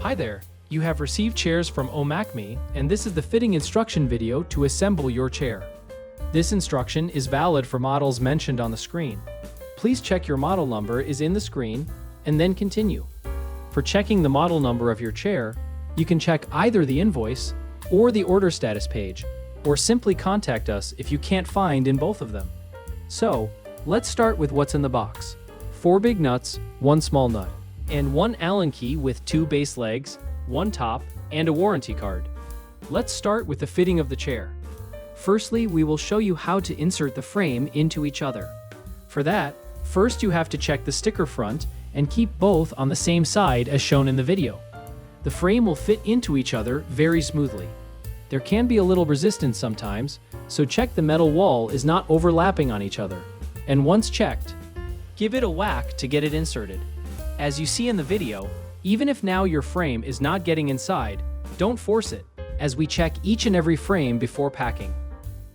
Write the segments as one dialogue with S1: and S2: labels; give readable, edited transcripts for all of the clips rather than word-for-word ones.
S1: Hi there, you have received chairs from Omacme, and this is the fitting instruction video to assemble your chair. This instruction is valid for models mentioned on the screen. Please check your model number is in the screen, and then continue. For checking the model number of your chair, you can check either the invoice or the order status page, or simply contact us if you can't find in both of them. So, let's start with what's in the box. 4 big nuts, 1 small nut, and 1 Allen key with 2 base legs, 1 top, and a warranty card. Let's start with the fitting of the chair. Firstly, we will show you how to insert the frame into each other. For that, first you have to check the sticker front and keep both on the same side as shown in the video. The frame will fit into each other very smoothly. There can be a little resistance sometimes, so check the metal wall is not overlapping on each other. And once checked, give it a whack to get it inserted. As you see in the video, even if now your frame is not getting inside, don't force it, as we check each and every frame before packing.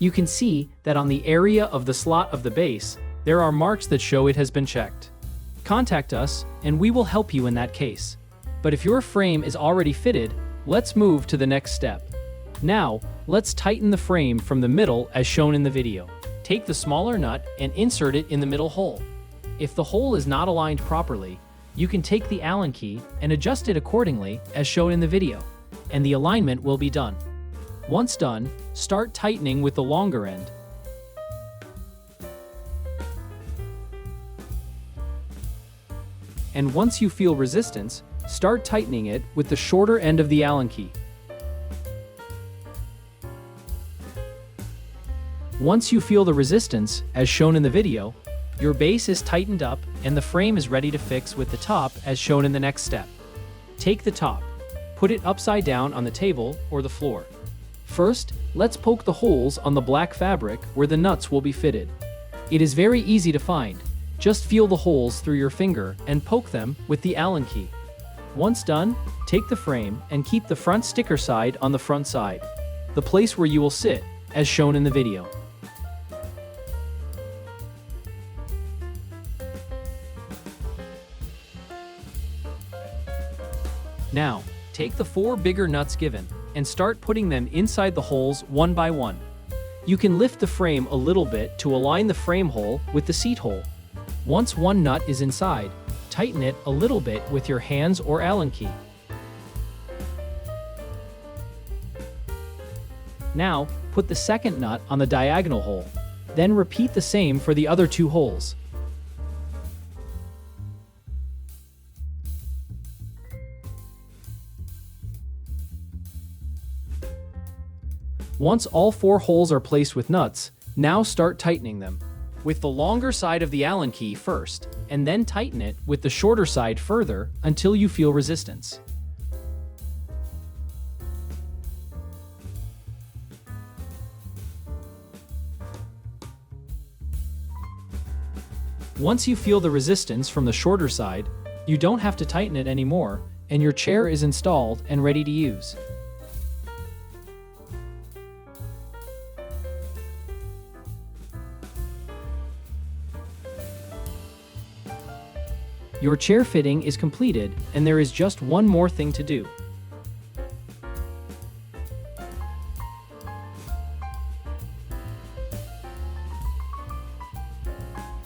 S1: You can see that on the area of the slot of the base, there are marks that show it has been checked. Contact us, and we will help you in that case. But if your frame is already fitted, let's move to the next step. Now, let's tighten the frame from the middle as shown in the video. Take the smaller nut and insert it in the middle hole. If the hole is not aligned properly, you can take the Allen key and adjust it accordingly as shown in the video, and the alignment will be done. Once done, start tightening with the longer end. And once you feel resistance, start tightening it with the shorter end of the Allen key. Once you feel the resistance, as shown in the video, your base is tightened up and the frame is ready to fix with the top as shown in the next step. Take the top, put it upside down on the table or the floor. First, let's poke the holes on the black fabric where the nuts will be fitted. It is very easy to find. Just feel the holes through your finger and poke them with the Allen key. Once done, take the frame and keep the front sticker side on the front side, the place where you will sit, as shown in the video. Now, take the 4 bigger nuts given and start putting them inside the holes one by one. You can lift the frame a little bit to align the frame hole with the seat hole. Once one nut is inside, tighten it a little bit with your hands or Allen key. Now, put the second nut on the diagonal hole. Then repeat the same for the other 2 holes. Once all 4 holes are placed with nuts, now start tightening them. With the longer side of the Allen key first, and then tighten it with the shorter side further until you feel resistance. Once you feel the resistance from the shorter side, you don't have to tighten it anymore, and your chair is installed and ready to use. Your chair fitting is completed, and there is just one more thing to do.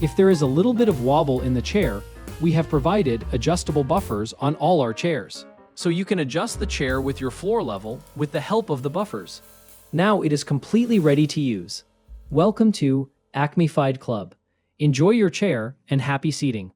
S1: If there is a little bit of wobble in the chair, we have provided adjustable buffers on all our chairs. So you can adjust the chair with your floor level with the help of the buffers. Now it is completely ready to use. Welcome to Acme Club. Enjoy your chair and happy seating.